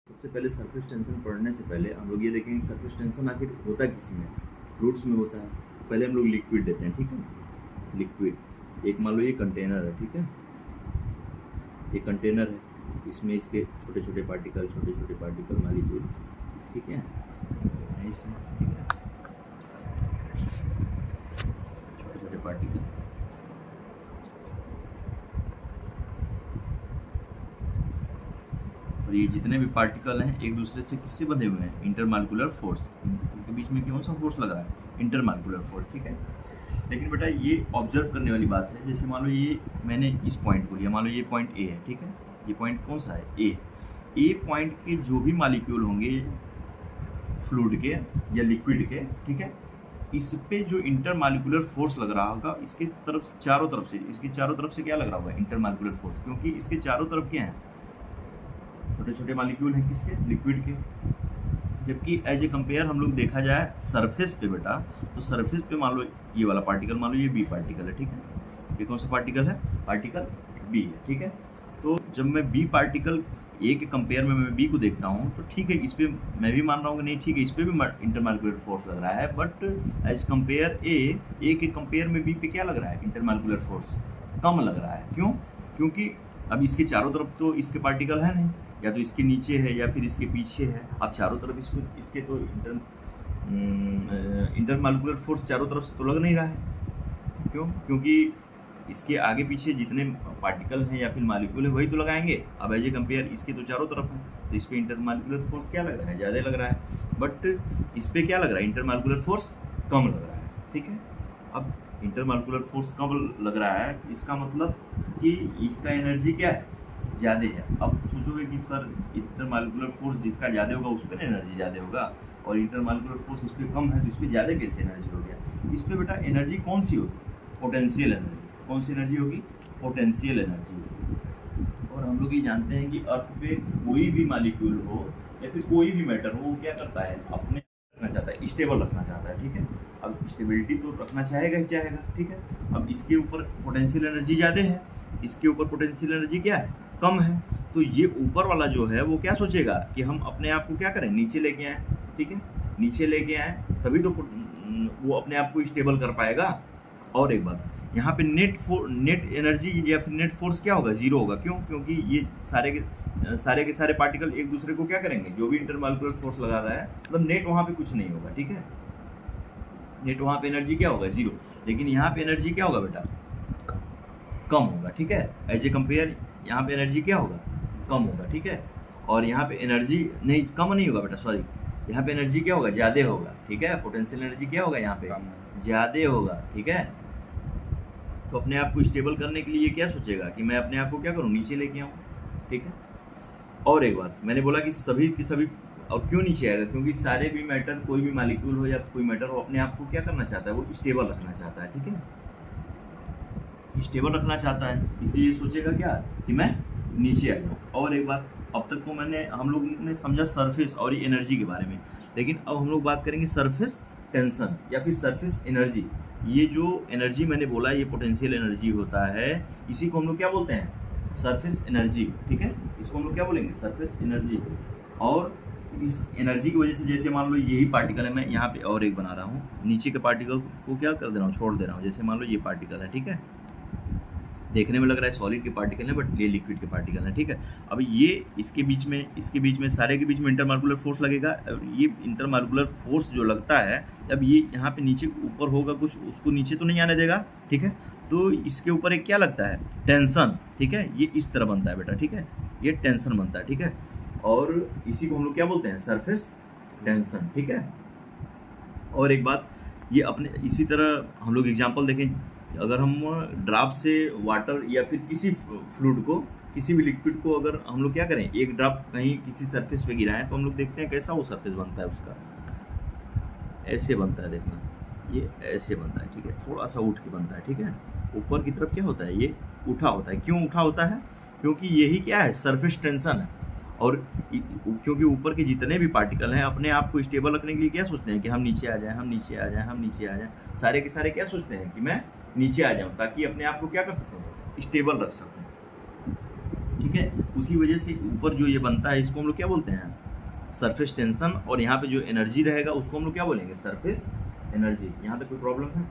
सबसे पहले surface tension पढ़ने से पहले हम लोग ये देखेंगे सरफेस टेंशन आखिर होता किस में है। फ्लूइड्स में होता है। पहले हम लोग लिक्विड लेते हैं, ठीक है। लिक्विड एक मान लो ये कंटेनर है, ठीक है। ये कंटेनर है, इसमें इसके छोटे छोटे पार्टिकल मॉलिक्यूल इसके क्या है इसमें, ठीक है। छोटे छोटे पार्टिकल और ये जितने भी पार्टिकल हैं एक दूसरे से किससे बंधे हुए हैं, इंटरमॉलिक्यूलर फोर्स। इनके बीच में कौन सा फोर्स लग रहा है, इंटरमॉलिक्यूलर फोर्स, ठीक है। लेकिन बेटा ये ऑब्जर्व करने वाली बात है, जैसे मान लो ये मैंने इस पॉइंट को लिया, मान लो ये पॉइंट ए है, ठीक है। ये पॉइंट कौन सा है, ए पॉइंट के जो भी मॉलिक्यूल होंगे फ्लूइड के या लिक्विड के, ठीक है, इस पे जो इंटरमॉलिक्यूलर फोर्स लग रहा होगा इसके तरफ चारों तरफ से, इसके चारों तरफ से क्या लग रहा होगा, इंटरमॉलिक्यूलर फोर्स, क्योंकि इसके चारों तरफ क्या है, छोटे छोटे मॉलिक्यूल हैं किसके, लिक्विड के। जबकि एज ए कंपेयर हम लोग देखा जाए सरफेस पे बेटा, तो सरफेस पे मान लो ये वाला पार्टिकल, मान लो ये बी पार्टिकल है, ठीक है। ये कौन सा पार्टिकल है, पार्टिकल बी है, ठीक है। तो जब मैं बी पार्टिकल ए के कंपेयर में मैं बी को देखता हूँ तो ठीक है, इस पर मैं भी मान रहा हूँ कि नहीं ठीक है, इस पर भी इंटरमॉलिक्यूलर फोर्स लग रहा है, बट एज कंपेयर ए के कंपेयर में बी पे क्या लग रहा है, इंटरमॉलिक्यूलर फोर्स कम लग रहा है। क्यों, क्योंकि अब इसके चारों तरफ तो इसके पार्टिकल है नहीं, या तो इसके नीचे है या फिर इसके पीछे है। अब चारों तरफ इसके तो इंटरमॉलिक्यूलर फोर्स चारों तरफ से तो लग नहीं रहा है। क्यों, क्योंकि इसके आगे पीछे जितने पार्टिकल हैं या फिर मॉलिक्यूल है वही तो लगाएंगे। अब एज ए कंपेयर इसके तो चारों तरफ है, तो इस पर इंटरमॉलिक्यूलर फोर्स क्या लग रहा है, ज़्यादा लग रहा है, बट इस पर क्या लग रहा है, इंटरमॉलिक्यूलर फोर्स कम लग रहा है, ठीक है। अब इंटरमॉलिक्यूलर फोर्स कम लग रहा है, इसका मतलब कि इसका एनर्जी क्या है, ज़्यादा है। अब सोचोगे कि सर इंटरमॉलिक्यूलर फोर्स जिसका ज़्यादा होगा उस पर एनर्जी ज़्यादा होगा, और इंटरमॉलिक्यूलर फोर्स इस पर कम है तो इस पर ज़्यादा कैसे एनर्जी हो गया। इस पर बेटा एनर्जी कौन सी होगी, पोटेंशियल एनर्जी। कौन सी एनर्जी होगी, पोटेंशियल एनर्जी होगी। और हम लोग ये जानते हैं कि अर्थ पे कोई भी मॉलिक्यूल हो या फिर कोई भी मैटर हो, वो क्या करता है, अपने रखना चाहता है, स्टेबल रखना चाहता है, ठीक है। अब स्टेबिलिटी तो रखना चाहेगा ही चाहेगा, ठीक है। अब इसके ऊपर पोटेंशियल एनर्जी ज़्यादा है, इसके ऊपर पोटेंशियल एनर्जी क्या है, कम है। तो ये ऊपर वाला जो है वो क्या सोचेगा कि हम अपने आप को क्या करें, नीचे लेके आए, ठीक है। नीचे लेके आए तभी तो वो अपने आप को स्टेबल कर पाएगा। और एक बात, यहाँ पे नेट एनर्जी या फिर नेट फोर्स क्या होगा, जीरो होगा। क्यों, क्योंकि ये सारे के सारे पार्टिकल एक दूसरे को क्या करेंगे, जो भी इंटरमॉलिक्यूलर फोर्स लगा रहा है, मतलब नेट वहाँ पे कुछ नहीं होगा, ठीक है। नेट वहाँ पे एनर्जी क्या होगा, जीरो। लेकिन यहाँ पे एनर्जी क्या होगा बेटा, कम होगा, ठीक है। एज ए कंपेयर यहाँ पे एनर्जी क्या होगा, कम होगा, ठीक है। और यहाँ पे एनर्जी नहीं, कम नहीं होगा बेटा, सॉरी, यहाँ पे एनर्जी क्या होगा, ज़्यादा होगा, ठीक है। पोटेंशियल एनर्जी क्या होगा, यहाँ पे ज़्यादा होगा, ठीक है। तो अपने आप को स्टेबल करने के लिए ये क्या सोचेगा कि मैं अपने आप को क्या करूँ, नीचे लेके आऊँ, ठीक है। और एक बात मैंने बोला कि सभी की सभी, और क्यों नीचे आएगा, क्योंकि सारे भी मैटर, कोई भी मॉलिक्यूल हो या कोई मैटर हो, अपने आप को क्या करना चाहता है, वो स्टेबल रखना चाहता है, ठीक है। स्टेबल रखना चाहता है, इसलिए ये सोचेगा क्या कि मैं नीचे आ जाऊँ। और एक बात, अब तक तो हम लोग ने समझा सरफेस और ये एनर्जी के बारे में, लेकिन अब हम लोग बात करेंगे सरफेस टेंशन या फिर सरफेस एनर्जी। ये जो एनर्जी मैंने बोला ये पोटेंशियल एनर्जी होता है, इसी को हम लोग क्या बोलते हैं, सरफेस एनर्जी, ठीक है। इसको हम लोग क्या बोलेंगे, सरफेस एनर्जी। और इस एनर्जी की वजह से, जैसे मान लो यही पार्टिकल है, मैं यहाँ पे और एक बना रहा हूँ, नीचे के पार्टिकल को क्या कर दे रहा हूँ, छोड़ दे रहा हूँ। जैसे मान लो ये पार्टिकल है, ठीक है, देखने में लग रहा है सॉलिड के पार्टिकल है, बट ये लिक्विड के पार्टिकल है, ठीक है। अब ये इसके बीच में सारे के बीच में इंटरमॉलिक्यूलर फोर्स लगेगा। ये इंटरमॉलिक्यूलर फोर्स जो लगता है, अब ये यहाँ पे नीचे ऊपर होगा कुछ, उसको नीचे तो नहीं आने देगा, ठीक है। तो इसके ऊपर एक क्या लगता है, टेंशन, ठीक है। ये इस तरह बनता है बेटा, ठीक है, ये टेंशन बनता है, ठीक है। और इसी को हम लोग क्या बोलते हैं, सरफेस टेंशन, ठीक है। और एक बात, ये अपने इसी तरह हम लोग एग्जाम्पल देखें, अगर हम ड्रॉप से वाटर या फिर किसी फ्लूइड को, किसी भी लिक्विड को अगर हम लोग क्या करें, एक ड्रॉप कहीं किसी सरफेस पे गिराएं, तो हम लोग देखते हैं कैसा वो सरफेस बनता है उसका, ऐसे बनता है, देखना ये ऐसे बनता है, ठीक है, थोड़ा सा उठ के बनता है, ठीक है। ऊपर की तरफ क्या होता है, ये उठा होता है। क्यों उठा होता है, क्योंकि यही क्या है, सरफेस टेंशन है। और क्योंकि ऊपर के जितने भी पार्टिकल हैं अपने आप को स्टेबल रखने के लिए क्या सोचते हैं कि हम नीचे आ जाएं, हम नीचे आ जाएं, हम नीचे आ जाएं, सारे के सारे क्या सोचते हैं कि मैं नीचे आ जाऊं, ताकि अपने आप को क्या कर सकूं, स्टेबल रख सकूं, ठीक है। ठीक है। उसी वजह से ऊपर जो ये बनता है इसको हम लोग क्या बोलते हैं, सरफेस टेंशन, और यहाँ पे जो एनर्जी रहेगा उसको हम लोग क्या बोलेंगे, सरफेस एनर्जी। यहाँ तक कोई प्रॉब्लम है?